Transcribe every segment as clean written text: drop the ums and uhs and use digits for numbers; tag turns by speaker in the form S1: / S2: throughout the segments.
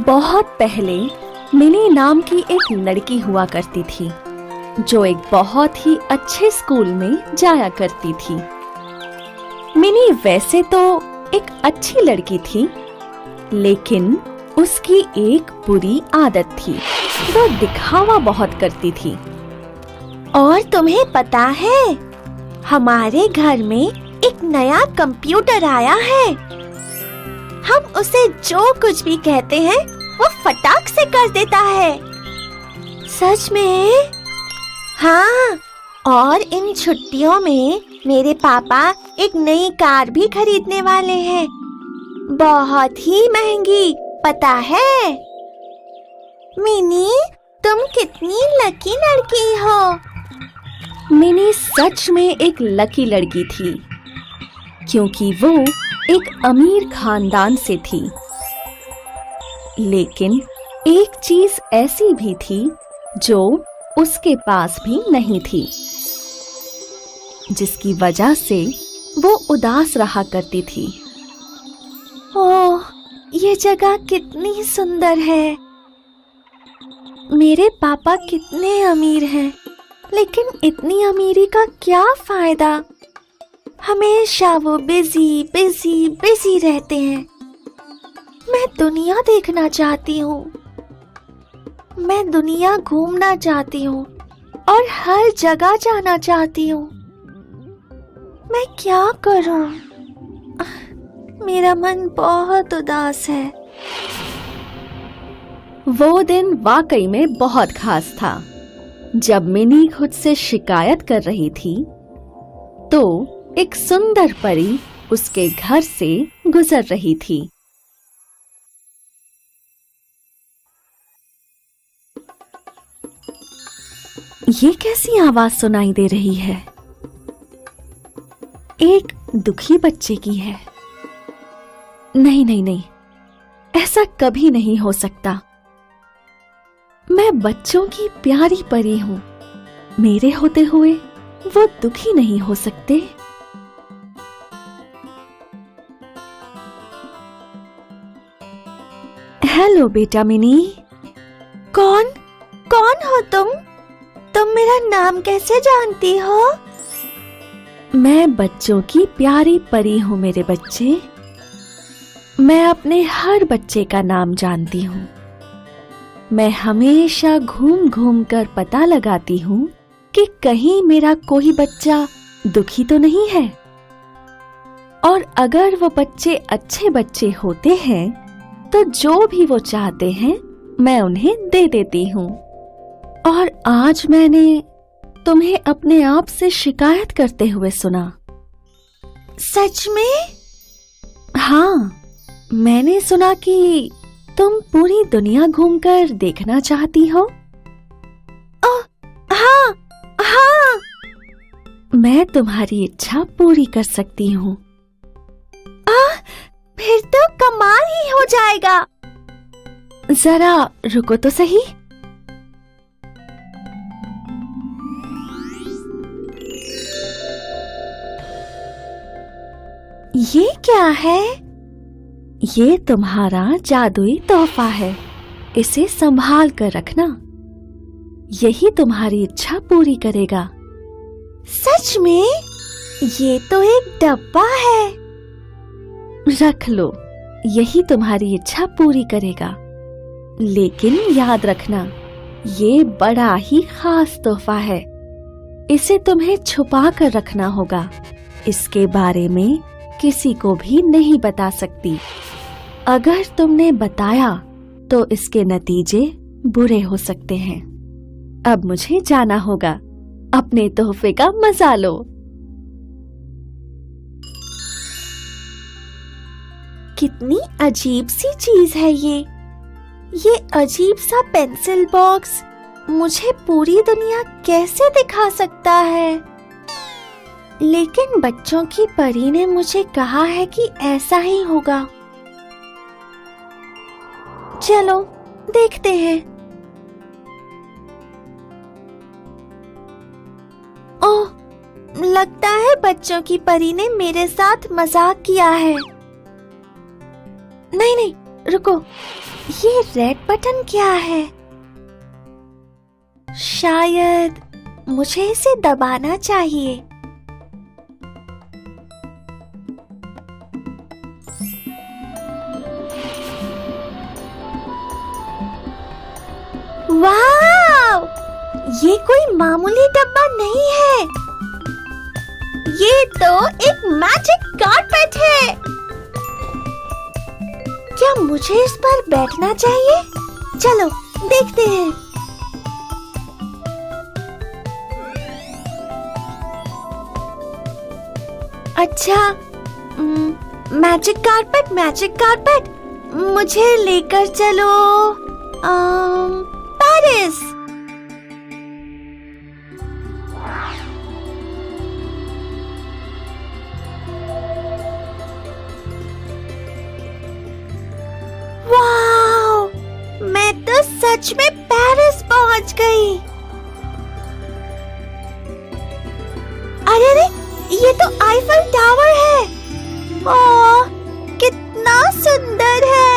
S1: बहुत पहले मिनी नाम की एक लड़की हुआ करती थी जो एक बहुत ही अच्छे स्कूल में जाया करती थी। मिनी वैसे तो एक अच्छी लड़की थी, लेकिन उसकी एक बुरी आदत थी। वो दिखावा बहुत करती थी।
S2: और तुम्हें पता है, हमारे घर में एक नया कंप्यूटर आया है। हम उसे जो कुछ भी कहते हैं वो फटाक से कर देता है। सच में? हाँ, और इन छुट्टियों में मेरे पापा एक नई कार भी खरीदने वाले हैं। बहुत ही महंगी, पता है? मिनी, तुम कितनी लकी लड़की हो।
S1: मिनी सच में एक लकी लड़की थी, क्योंकि वो एक अमीर खानदान से थी। लेकिन एक चीज ऐसी भी थी जो उसके पास भी नहीं थी, जिसकी वजह से वो उदास रहा करती थी।
S2: ओह, ये जगह कितनी सुंदर है। मेरे पापा कितने अमीर हैं, लेकिन इतनी अमीरी का क्या फायदा। हमेशा वो बिजी रहते हैं। मैं दुनिया देखना चाहती हूँ। मैं दुनिया घूमना चाहती हूँ और हर जगह जाना चाहती हूँ। मैं क्या करूँ? मेरा मन बहुत उदास है।
S1: वो दिन वाकई में बहुत खास था। जब मिनी खुद से शिकायत कर रही थी, तो एक सुंदर परी उसके घर से गुजर रही थी। ये कैसी आवाज सुनाई दे रही है? एक दुखी बच्चे की है। नहीं, ऐसा कभी नहीं हो सकता। मैं बच्चों की प्यारी परी हूं। मेरे होते हुए वो दुखी नहीं हो सकते। हेलो बेटा मिनी।
S2: कौन हो तुम? तुम मेरा नाम कैसे जानती हो?
S1: मैं बच्चों की प्यारी परी हूँ मेरे बच्चे। मैं अपने हर बच्चे का नाम जानती हूँ। मैं हमेशा घूम घूम कर पता लगाती हूँ कि कहीं मेरा कोई बच्चा दुखी तो नहीं है। और अगर वो बच्चे अच्छे बच्चे होते हैं, तो जो भी वो चाहते हैं मैं उन्हें दे देती हूँ। और आज मैंने तुम्हें अपने आप से शिकायत करते हुए सुना।
S2: सच में?
S1: हाँ, मैंने सुना कि तुम पूरी दुनिया घूमकर देखना चाहती हो।
S2: ओह, हाँ।
S1: मैं तुम्हारी इच्छा पूरी कर सकती हूँ।
S2: फिर तो कमाल ही हो जाएगा।
S1: जरा रुको तो सही।
S2: ये क्या है?
S1: ये तुम्हारा जादुई तोहफा है। इसे संभाल कर रखना। यही तुम्हारी इच्छा पूरी करेगा।
S2: सच में? ये तो एक डब्बा है।
S1: रख लो, यही तुम्हारी इच्छा पूरी करेगा। लेकिन याद रखना, ये बड़ा ही खास तोहफा है। इसे तुम्हें छुपा कर रखना होगा। इसके बारे में किसी को भी नहीं बता सकती। अगर तुमने बताया तो इसके नतीजे बुरे हो सकते हैं। अब मुझे जाना होगा। अपने तोहफे का मजा लो।
S2: कितनी अजीब सी चीज है ये अजीब सा पेंसिल बॉक्स मुझे पूरी दुनिया कैसे दिखा सकता है? लेकिन बच्चों की परी ने मुझे कहा है कि ऐसा ही होगा। चलो देखते हैं। ओह, लगता है बच्चों की परी ने मेरे साथ मजाक किया है। नहीं, रुको, ये रेड बटन क्या है? शायद मुझे इसे दबाना चाहिए। वाव! ये कोई मामूली डब्बा नहीं है, ये तो एक मैजिक कारपेट है। क्या मुझे इस पर बैठना चाहिए? चलो देखते हैं। अच्छा, मैजिक कारपेट, मुझे लेकर चलो पेरिस। वाओ! मैं तो सच में पेरिस पहुंच गई। अरे, ये तो आईफल टावर है। ओह, कितना सुंदर है।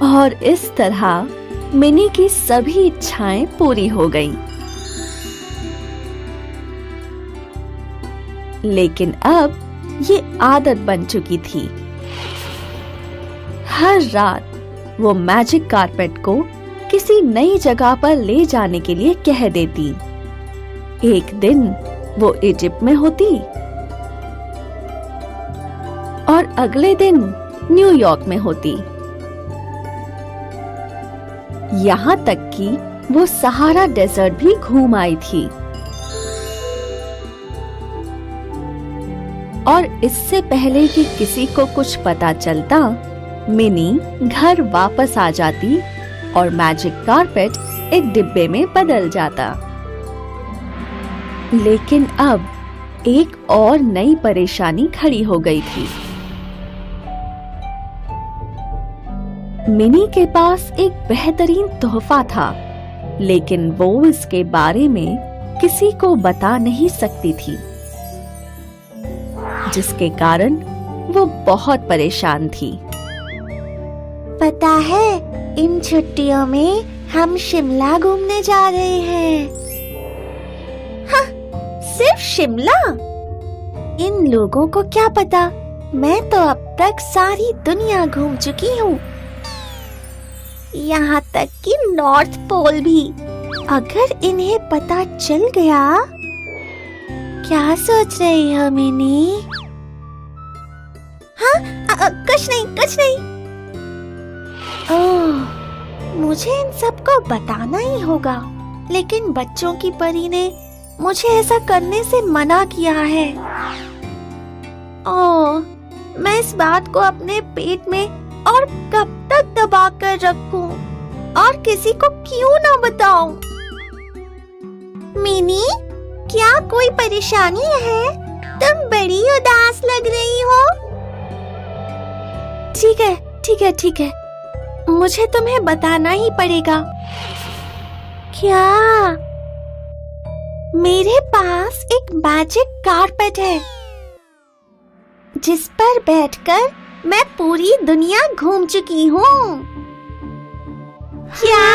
S1: और इस तरह मिनी की सभी इच्छाएं पूरी हो गईं। लेकिन अब ये आदत बन चुकी थी। हर रात वो मैजिक कारपेट को किसी नई जगह पर ले जाने के लिए कह देती। एक दिन वो इजिप्ट में होती और अगले दिन न्यूयॉर्क में होती। यहाँ तक कि वो सहारा डेजर्ट भी घूम आई थी। और इससे पहले कि किसी को कुछ पता चलता, मिनी घर वापस आ जाती और मैजिक कारपेट एक डिब्बे में बदल जाता। लेकिन अब एक और नई परेशानी खड़ी हो गई थी। मिनी के पास एक बेहतरीन तोहफा था, लेकिन वो इसके बारे में किसी को बता नहीं सकती थी, जिसके कारण वो बहुत परेशान थी।
S2: पता है, इन छुट्टियों में हम शिमला घूमने जा रहे हैं। हाँ, सिर्फ शिमला? इन लोगों को क्या पता, मैं तो अब तक सारी दुनिया घूम चुकी हूँ, यहाँ तक कि नॉर्थ पोल भी। अगर इन्हें पता चल गया। क्या सोच रही हो मिनी? हाँ, कुछ नहीं। ओह, मुझे इन सबको बताना ही होगा, लेकिन बच्चों की परी ने मुझे ऐसा करने से मना किया है। ओह, मैं इस बात को अपने पेट में और कब तक दबा कर रखूं और किसी को क्यों ना बताऊं? मिनी, क्या कोई परेशानी है? तुम बड़ी उदास लग रही हो। ठीक है, मुझे तुम्हें बताना ही पड़ेगा। क्या? मेरे पास एक मैजिक कारपेट है, जिस पर बैठकर मैं पूरी दुनिया घूम चुकी हूँ। क्या?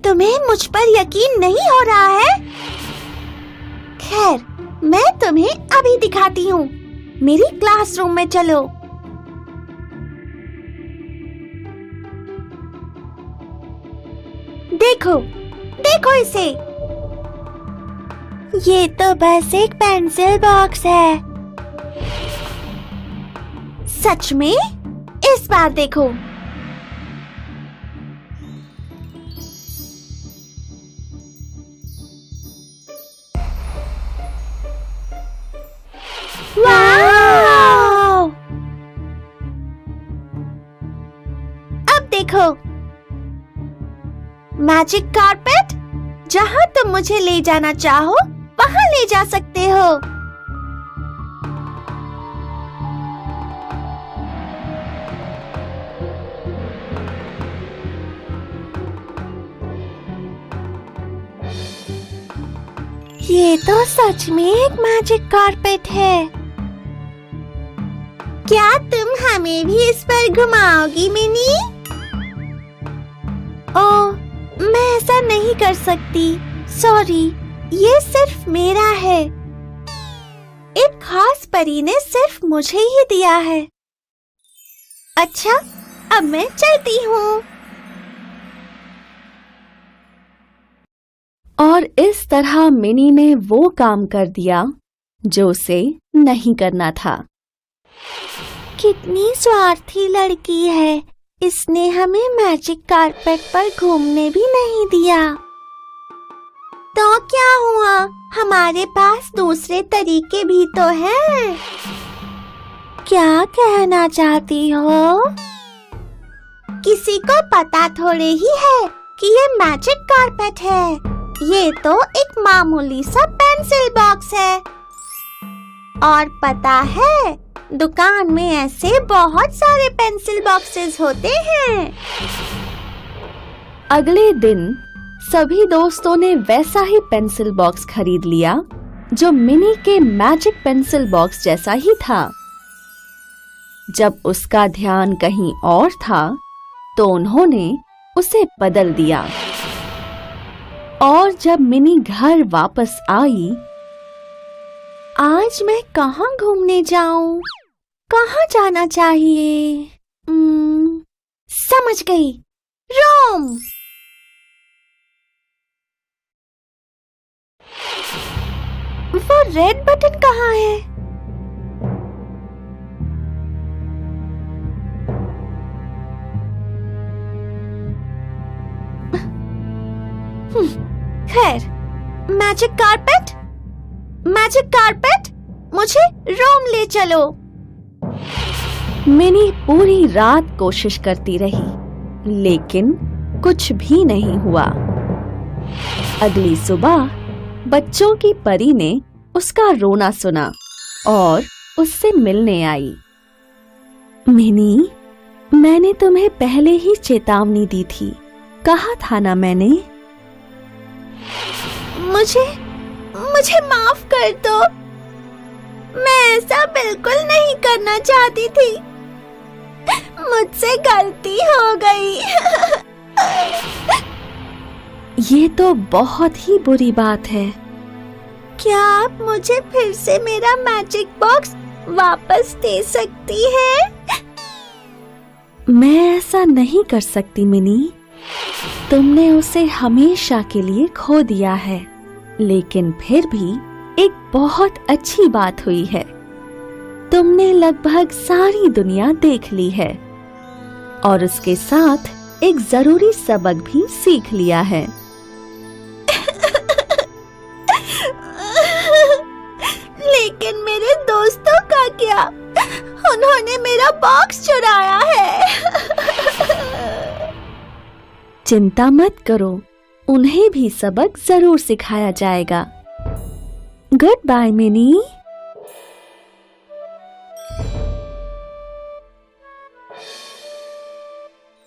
S2: तुम्हें मुझ पर यकीन नहीं हो रहा है? खैर, मैं तुम्हें अभी दिखाती हूँ। मेरी क्लासरूम में चलो। देखो इसे। ये तो बस एक पेंसिल बॉक्स है। सच में? इस बार देखो। वाव! अब देखो, मैजिक कारपेट, जहां तुम मुझे ले जाना चाहो वहां ले जा सकते हो। ये तो सच में एक मैजिक कारपेट है। क्या तुम हमें भी इस पर घुमाओगी मिनी? ओह, मैं ऐसा नहीं कर सकती। सॉरी, ये सिर्फ मेरा है। एक खास परी ने सिर्फ मुझे ही दिया है। अच्छा, अब मैं चलती हूँ।
S1: और इस तरह मिनी ने वो काम कर दिया जो उसे नहीं करना था।
S2: कितनी स्वार्थी लड़की है, इसने हमें मैजिक कारपेट पर घूमने भी नहीं दिया। तो क्या हुआ, हमारे पास दूसरे तरीके भी तो हैं। क्या कहना चाहती हो? किसी को पता थोड़े ही है कि ये मैजिक कारपेट है। ये तो एक मामूली सा पेंसिल बॉक्स है। और पता है, दुकान में ऐसे बहुत सारे पेंसिल बॉक्सेस होते हैं।
S1: अगले दिन सभी दोस्तों ने वैसा ही पेंसिल बॉक्स खरीद लिया जो मिनी के मैजिक पेंसिल बॉक्स जैसा ही था। जब उसका ध्यान कहीं और था तो उन्होंने उसे बदल दिया। और जब मिनी घर वापस आई,
S2: आज मैं कहाँ घूमने जाऊं? कहाँ जाना चाहिए? समझ गई, रोम। वो रेड बटन कहाँ है? खैर, मैजिक कारपेट, मैजिक कारपेट, मुझे रोम ले चलो।
S1: मिनी पूरी रात कोशिश करती रही, लेकिन कुछ भी नहीं हुआ। अगली सुबह बच्चों की परी ने उसका रोना सुना और उससे मिलने आई। मिनी, मैंने तुम्हें पहले ही चेतावनी दी थी, कहा था ना मैंने?
S2: मुझे माफ कर दो। मैं ऐसा बिल्कुल नहीं करना चाहती थी। मुझसे गलती हो गई।
S1: ये तो बहुत ही बुरी बात है।
S2: क्या आप मुझे फिर से मेरा मैजिक बॉक्स वापस दे सकती हैं?
S1: मैं ऐसा नहीं कर सकती मिनी। तुमने उसे हमेशा के लिए खो दिया है, लेकिन फिर भी एक बहुत अच्छी बात हुई है। तुमने लगभग सारी दुनिया देख ली है और उसके साथ एक जरूरी सबक भी सीख लिया है।
S2: लेकिन मेरे दोस्तों का क्या? उन्होंने मेरा बॉक्स चुराया है।
S1: चिंता मत करो, उन्हें भी सबक जरूर सिखाया जाएगा। Good bye Mini.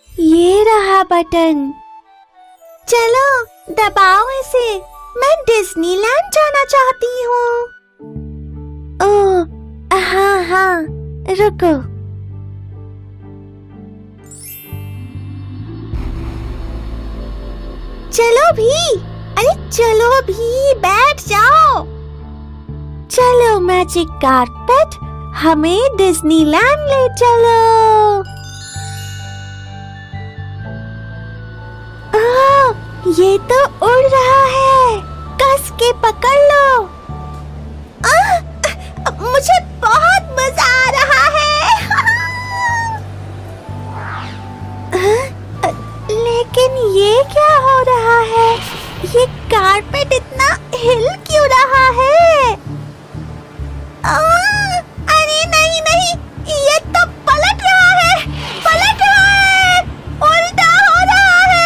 S2: ये रहा बटन, चलो दबाओ इसे। मैं डिज्नीलैंड जाना चाहती हूँ। ओह हाँ, रुको। चलो भी, अरे चलो भी, बैठ जाओ। चलो मैजिक कारपेट, हमें डिज्नीलैंड ले चलो। ये तो उड़ रहा है, कस के पकड़ लो। मुझे बहुत मजा आ रहा है। लेकिन ये क्या हो रहा है? ये कारपेट इतना हिल क्यों रहा है? अरे नहीं, ये तो पलट रहा है, उल्टा हो रहा है।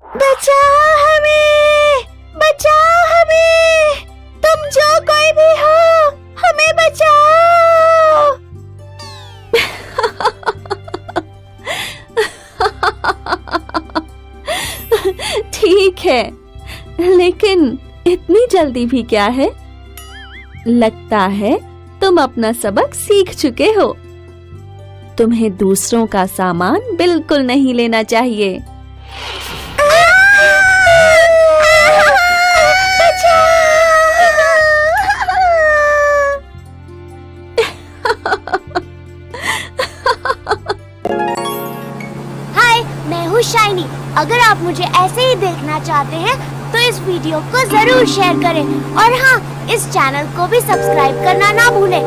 S2: बचाओ हमें।
S1: ठीक है, लेकिन इतनी जल्दी भी क्या है? लगता है तुम अपना सबक सीख चुके हो। तुम्हें दूसरों का सामान बिल्कुल नहीं लेना चाहिए।
S2: हाय, मैं हूँ शाइनी। अगर आप मुझे ऐसे ही देखना चाहते हैं तो इस वीडियो को जरूर शेयर करें और हाँ, इस चैनल को भी सब्सक्राइब करना ना भूलें।